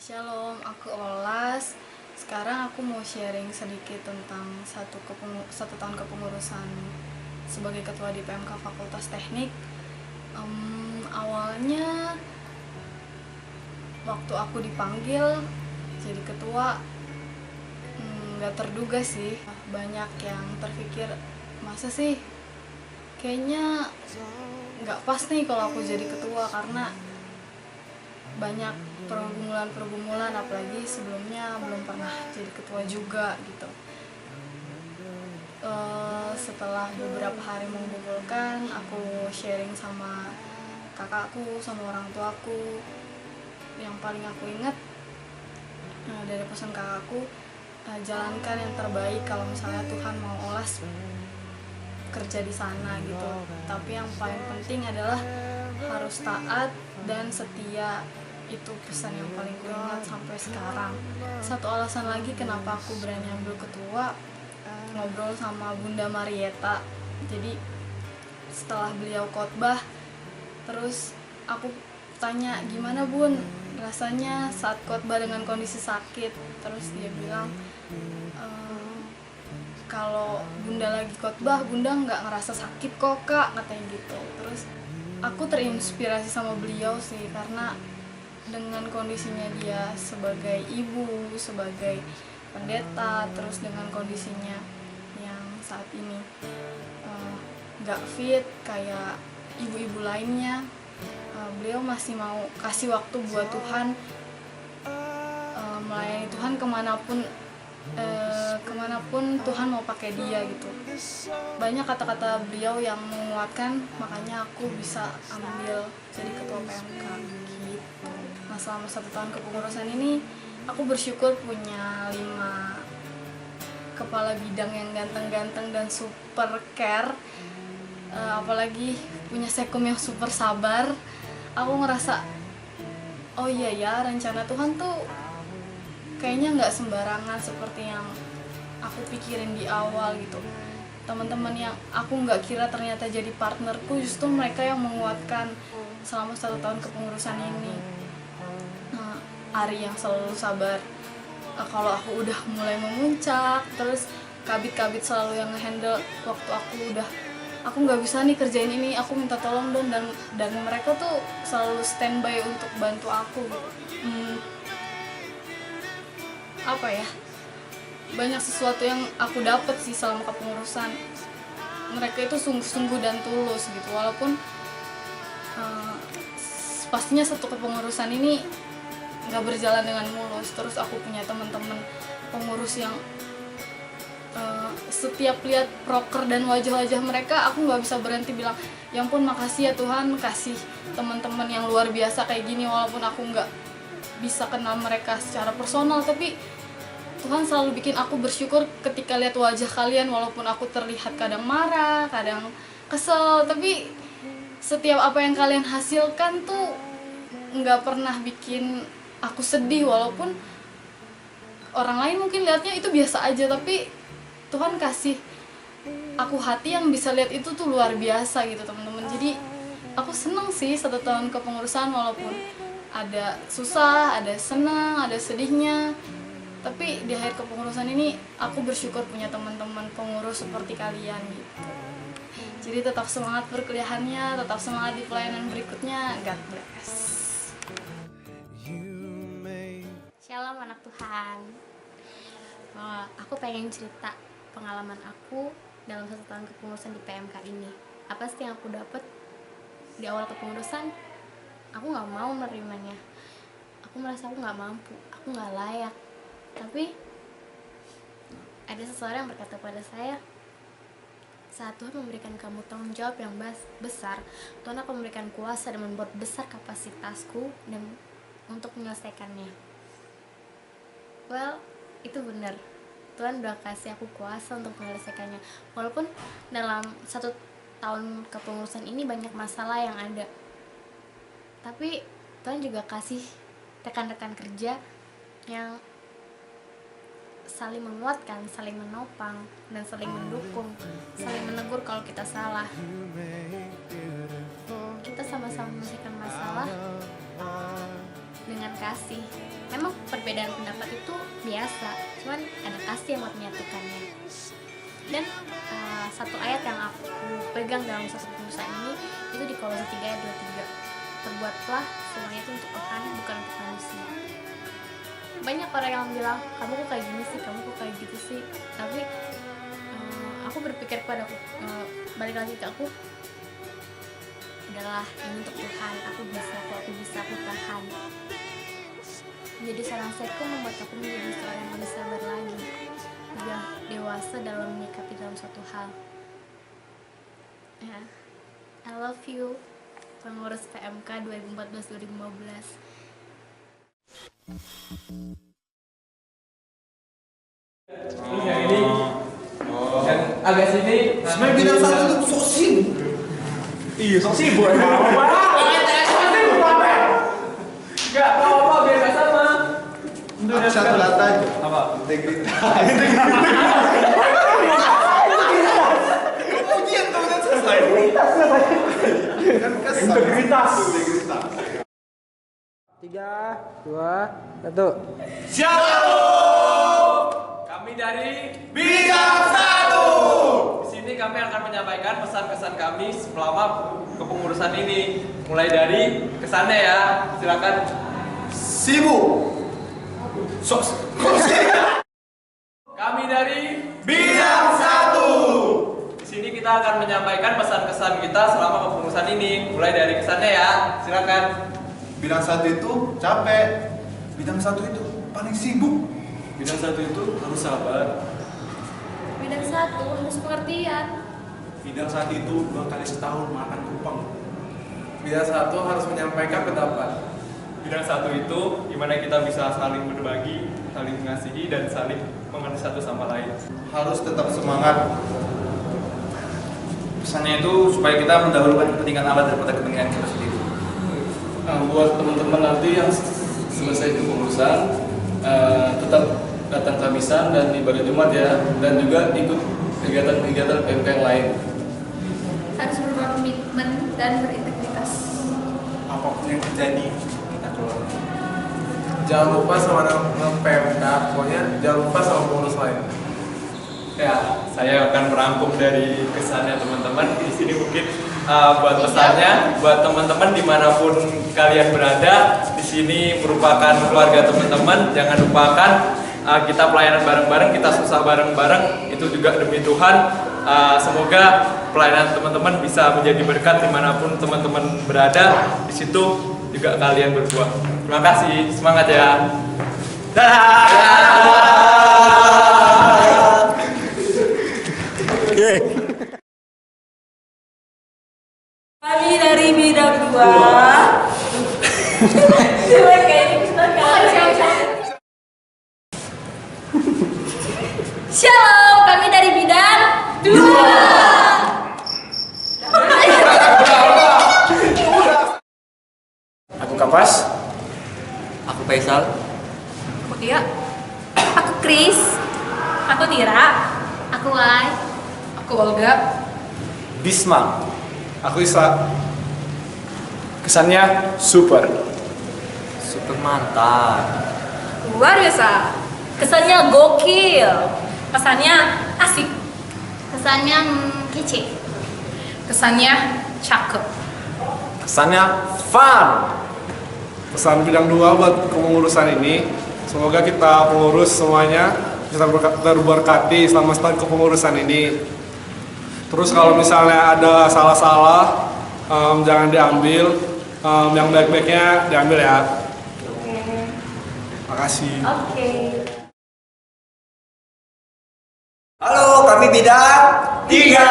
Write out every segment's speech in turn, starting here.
Shalom, aku Olas. Sekarang aku mau sharing sedikit tentang satu tahun kepengurusan sebagai ketua di PMK Fakultas Teknik. Awalnya waktu aku dipanggil jadi ketua, nggak terduga sih. Banyak yang terpikir, masa sih kayaknya nggak pas nih kalau aku jadi ketua, karena banyak pergumulan, apalagi sebelumnya belum pernah jadi ketua juga gitu. Setelah beberapa hari mengumpulkan, aku sharing sama kakakku, sama orang tuaku. Yang paling aku ingat dari pesan kakakku, jalankan yang terbaik kalau misalnya Tuhan mau Olas kerja di sana gitu. Tapi yang paling penting adalah harus taat dan setia. Itu pesan yang paling kuingat sampai sekarang. Satu alasan lagi kenapa aku berani ambil ketua, ngobrol sama Bunda Marieta. Jadi setelah beliau khotbah, terus aku tanya, gimana Bun rasanya saat khotbah dengan kondisi sakit. Terus dia bilang, kalau Bunda lagi khotbah, Bunda nggak ngerasa sakit kok Kak, katanya gitu. Terus aku terinspirasi sama beliau sih, karena dengan kondisinya dia sebagai ibu, sebagai pendeta, terus dengan kondisinya yang saat ini nggak fit kayak ibu-ibu lainnya, beliau masih mau kasih waktu buat Tuhan, melayani Tuhan kemanapun Tuhan mau pakai dia gitu. Banyak kata-kata beliau yang menguatkan, makanya aku bisa ambil jadi ketua PMK gitu. Nah, selama 1 tahun kepengurusan ini, aku bersyukur punya 5 kepala bidang yang ganteng-ganteng dan super care. Apalagi punya sekum yang super sabar. Aku ngerasa, oh iya ya, rencana Tuhan tuh kayaknya nggak sembarangan seperti yang aku pikirin di awal gitu. Teman-teman yang aku nggak kira ternyata jadi partnerku, justru mereka yang menguatkan selama 1 tahun kepengurusan ini. Ari yang selalu sabar kalau aku udah mulai memuncak, terus kabit-kabit selalu yang ngehandle waktu aku nggak bisa nih kerjain ini, aku minta tolong dong, dan mereka tuh selalu standby untuk bantu aku. Apa ya, banyak sesuatu yang aku dapet sih selama kepengurusan. Mereka itu sungguh-sungguh dan tulus gitu, walaupun pastinya satu kepengurusan ini nggak berjalan dengan mulus. Terus aku punya teman-teman pengurus yang setiap lihat proker dan wajah-wajah mereka, aku nggak bisa berhenti bilang, ya ampun makasih ya Tuhan, kasih teman-teman yang luar biasa kayak gini. Walaupun aku nggak bisa kenal mereka secara personal, tapi Tuhan selalu bikin aku bersyukur ketika lihat wajah kalian. Walaupun aku terlihat kadang marah, kadang kesel, tapi setiap apa yang kalian hasilkan tuh nggak pernah bikin aku sedih. Walaupun orang lain mungkin lihatnya itu biasa aja, tapi Tuhan kasih aku hati yang bisa lihat itu tuh luar biasa gitu teman-teman. Jadi aku seneng sih 1 tahun kepengurusan, walaupun ada susah, ada senang, ada sedihnya. Tapi di akhir kepengurusan ini aku bersyukur punya teman-teman pengurus seperti kalian gitu. Jadi tetap semangat perkuliahannya, tetap semangat di pelayanan berikutnya. God bless. Shalom anak Tuhan. Aku pengen cerita pengalaman aku dalam 1 tahun kepengurusan di PMK ini. Apa sih yang aku dapat di awal kepengurusan? Aku nggak mau menerimanya. Aku merasa aku nggak mampu, aku nggak layak. Tapi ada seseorang yang berkata pada saya, saat Tuhan memberikan kamu tanggung jawab yang besar, Tuhan akan memberikan kuasa dan membuat besar kapasitasku dan untuk menyelesaikannya. Well, itu benar. Tuhan udah kasih aku kuasa untuk menyelesaikannya. Walaupun dalam 1 tahun kepengurusan ini banyak masalah yang ada, tapi Tuhan juga kasih rekan-rekan kerja yang saling menguatkan, saling menopang, dan saling mendukung, saling menegur kalau kita salah. Kita sama-sama menyelesaikan masalah dengan kasih. Memang perbedaan pendapat itu biasa, cuman ada kasih yang menyatukannya. Dan satu ayat yang aku pegang dalam satu keputusan ini itu di Kolose 3 ayat 23. Perbuatlah semuanya itu untuk Tuhan, bukan untuk manusia. Banyak orang yang bilang, kamu kok kayak gini sih, kamu kok kayak gitu sih. Tapi aku berpikir pada balik lagi ke aku, adalah ini untuk Tuhan, aku bisa, aku tahan. Menjadi seorang seko membuat aku menjadi seorang yang lebih sabar lagi, udah dewasa dalam menyikapi dalam suatu hal. Ya, I love you, pengurus PMK 2014-2015. Terus yang ini, yang agak sini. Sebenarnya bidang satu itu sok sibuk. Iya, sok sibuk emang apa? Enggak apa-apa, biasa sama. Aku satu kata aja. Apa? Integritas. Kemudian kemudian selesai. Kan kesan. Integritas. Integritas. 3, 2, 1. Shalom. Kami dari Bidang satu. di sini kami akan menyampaikan pesan-pesan kami selama kepengurusan ini. Mulai dari kesannya ya, silakan. Sibuk. Sok. Kami dari Bidang satu. di sini kita akan menyampaikan pesan-kesan kita selama kepengurusan ini. Mulai dari kesannya ya, silakan. Bidang satu itu capek. Bidang satu itu paling sibuk. Bidang satu itu harus sabar. Bidang 1 harus pengertian. Bidang satu itu 2 kali setahun makan kupang. Bidang satu harus menyampaikan pendapat. Bidang satu itu gimana kita bisa saling berbagi, saling mengasihi, dan saling mengerti satu sama lain. Harus tetap semangat. Pesannya itu supaya kita mendahulukan kepentingan Allah daripada kepentingan kita sendiri. Nah, buat teman-teman nanti yang selesai kepengurusan tetap datang kamisan dan ibadah Jumat ya, dan juga ikut kegiatan-kegiatan PMK yang lain. Harus berkomitmen dan berintegritas. Apapun yang terjadi kita keluar. Jangan lupa sama PMK, pokoknya jangan lupa sama pengurus lain. Ya, saya akan merangkum dari kesannya teman-teman. Di sini mungkin buat pesannya, buat teman-teman dimanapun kalian berada, di sini merupakan keluarga teman-teman. Jangan lupakan kita pelayanan bareng-bareng, kita susah bareng-bareng. Itu juga demi Tuhan. Semoga pelayanan teman-teman bisa menjadi berkat dimanapun teman-teman berada. Di situ juga kalian berbuah. Terima kasih, semangat ya. Dadah. Kami dari bidang 2. Shalom, kami dari bidang 2. Aku Kapas. Aku Faisal. Aku Tia. Aku Kris. Aku Tira. Aku Wai. Aku Olga. Bisma. Aku Isra. Kesannya super. Super mantap. Luar biasa. Kesannya gokil. Kesannya asik. Kesannya kece. Kesannya cakep. Kesannya fun. Pesan bidang 2 buat kepengurusan ini, semoga kita pengurus semuanya kita terberkati selama setahun kepengurusan ini. Terus kalau misalnya ada salah-salah, jangan diambil, yang baik-baiknya diambil ya. Makasih. Oke. Halo, kami bidang 3.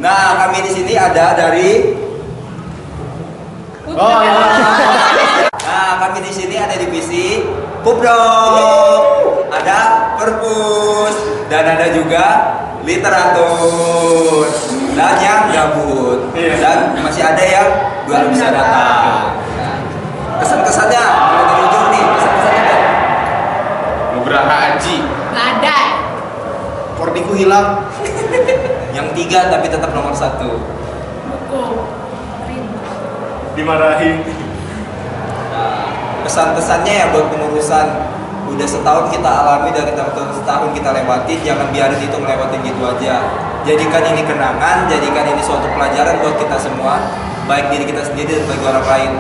Nah, kami di sini ada dari Nah, kami di sini ada divisi Pupro, ada Perpus, dan ada juga literatur, dan yang gabut, dan masih ada yang belum bisa datang. Nah, kesan-kesannya, kalau dari Jur nih, kesan-kesannya dong. Nugraha Haji. Badai. Kordiku hilang. Yang 3 tapi tetap nomor 1. Dimarahi. Pesan-pesannya ya buat pengurusan, udah setahun kita alami dan setahun kita lewatin, jangan biarin itu melewatin gitu aja. Jadikan ini kenangan, jadikan ini suatu pelajaran buat kita semua, baik diri kita sendiri dan bagi orang lain.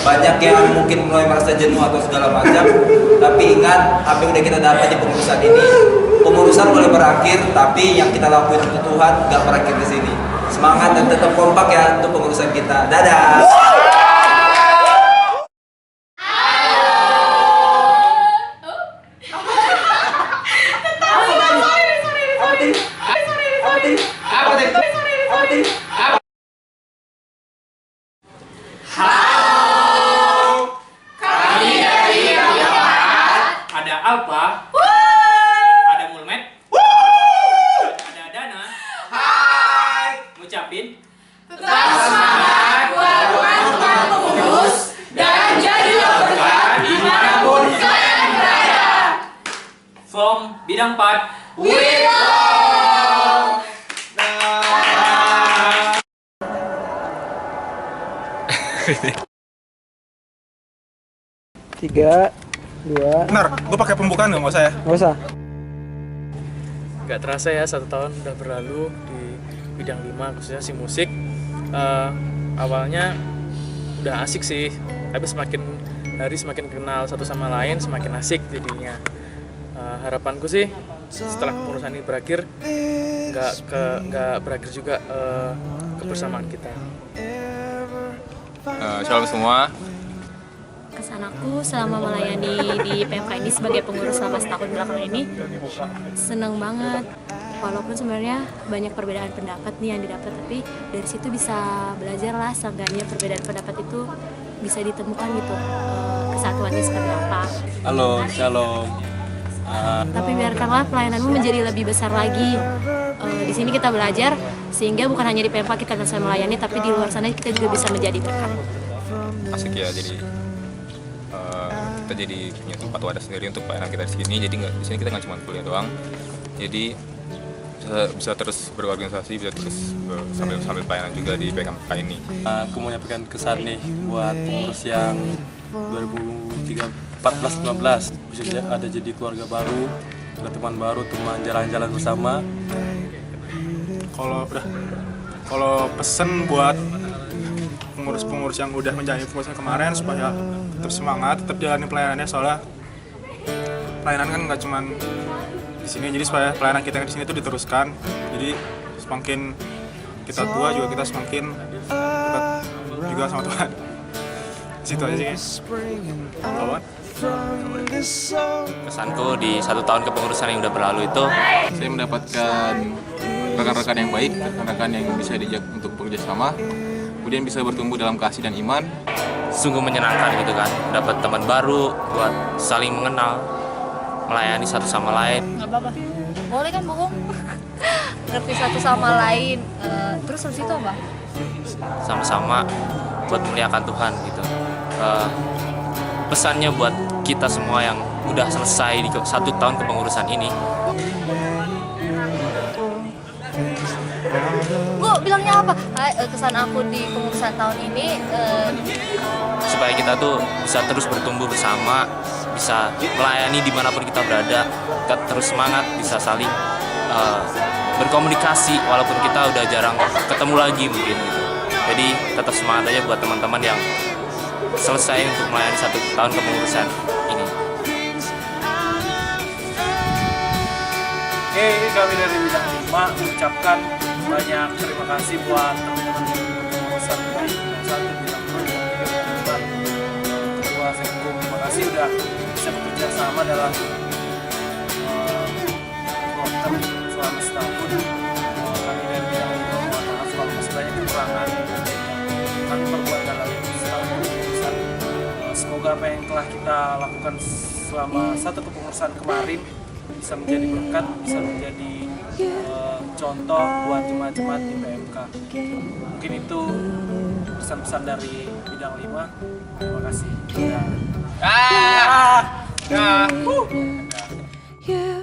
Banyak yang mungkin mulai merasa jenuh atau segala macam, tapi ingat apa yang udah kita dapat di pengurusan ini. Pengurusan boleh berakhir, tapi yang kita lakuin untuk Tuhan gak berakhir di sini. Semangat dan tetap kompak ya untuk pengurusan kita. Dadah. Ada Alpa, ada Mulmet, ada Dana. Ngucapin Tetap semangat buat teman-teman pengurus dan jadilah berkat dimanapun kalian berada. from bidang 4. With love. Tiga, dua, Benar, gue pakai pembukaan nggak usah ya? nggak usah. Gak terasa ya 1 tahun udah berlalu di bidang 5 khususnya si musik. Awalnya udah asik sih, tapi semakin hari semakin kenal satu sama lain, semakin asik jadinya. Harapanku sih setelah kepengurusan ini berakhir nggak berakhir juga kebersamaan kita. Shalom semua. Kesan aku selama melayani di PMK ini sebagai pengurus selama setahun belakangan ini, seneng banget. Walaupun sebenarnya banyak perbedaan pendapat nih yang didapat, tapi dari situ bisa belajar lah, seenggaknya perbedaan pendapat itu bisa ditemukan gitu, kesatuannya seperti apa. Halo, shalom. Tapi biarkanlah pelayananmu menjadi lebih besar lagi. Di sini kita belajar sehingga bukan hanya di PMK kita bisa melayani, tapi di luar sana kita juga bisa menjadi berkat. Asik ya, jadi kita jadi punya tempat wadah sendiri untuk pelayanan kita di sini. Jadi di sini kita nggak cuma kuliah doang. Jadi bisa terus berorganisasi, bisa terus sambil pelayanan juga di PMK ini. Aku mau nyampaikan kesan nih buat pengurus yang 2014-15 bisa ada jadi keluarga baru, ada teman baru, teman jalan-jalan bersama. Kalau pesen buat pengurus-pengurus yang udah menjalani pengurusan kemarin supaya tetap semangat, tetap jalani pelayanannya, soalnya pelayanan kan nggak cuman di sini, jadi supaya pelayanan kita di sini itu diteruskan. Jadi semakin kita tua juga kita semakin dekat juga sama Tuhan. Situ aja sih. Kesanku di 1 tahun kepengurusan yang udah berlalu itu, Saya mendapatkan rekan-rekan yang baik, rekan-rekan yang bisa diajak untuk bekerja sama, kemudian bisa bertumbuh dalam kasih dan iman. sungguh menyenangkan gitu kan, dapat teman baru buat saling mengenal, melayani satu sama lain. Nggak apa-apa. Boleh kan, Bung? Ngerti satu sama lain. Terus habis itu apa? Sama-sama buat memuliakan Tuhan gitu. Pesannya buat kita semua yang udah selesai di 1 tahun kepengurusan ini, Bu, bilangnya apa? Kesan aku di pengurusan tahun ini supaya kita tuh bisa terus bertumbuh bersama, bisa melayani dimanapun kita berada, kita terus semangat, bisa saling berkomunikasi walaupun kita udah jarang ketemu lagi mungkin gitu. Jadi tetap semangat aja buat teman-teman yang selesai untuk melayani 1 tahun kepengurusan ini. Oke, ini kami dari bidang 5 mengucapkan banyak terima kasih buat teman-teman pengurusan baik bidang 1, bidang 2, bidang 3, ketua Sekkum. Terima kasih udah bisa bekerja sama dalam program selama setahun. Kami dari bidang 5 mohon maaf kalau masih banyak kekurangan kami perbuat dalam setahun kepengurusan. Semoga apa yang telah kita lakukan selama 1 kepengurusan kemarin bisa menjadi berkat, bisa menjadi contoh buat jemaat-jemaat di PMK. Mungkin itu pesan-pesan dari bidang 5. Terima kasih. You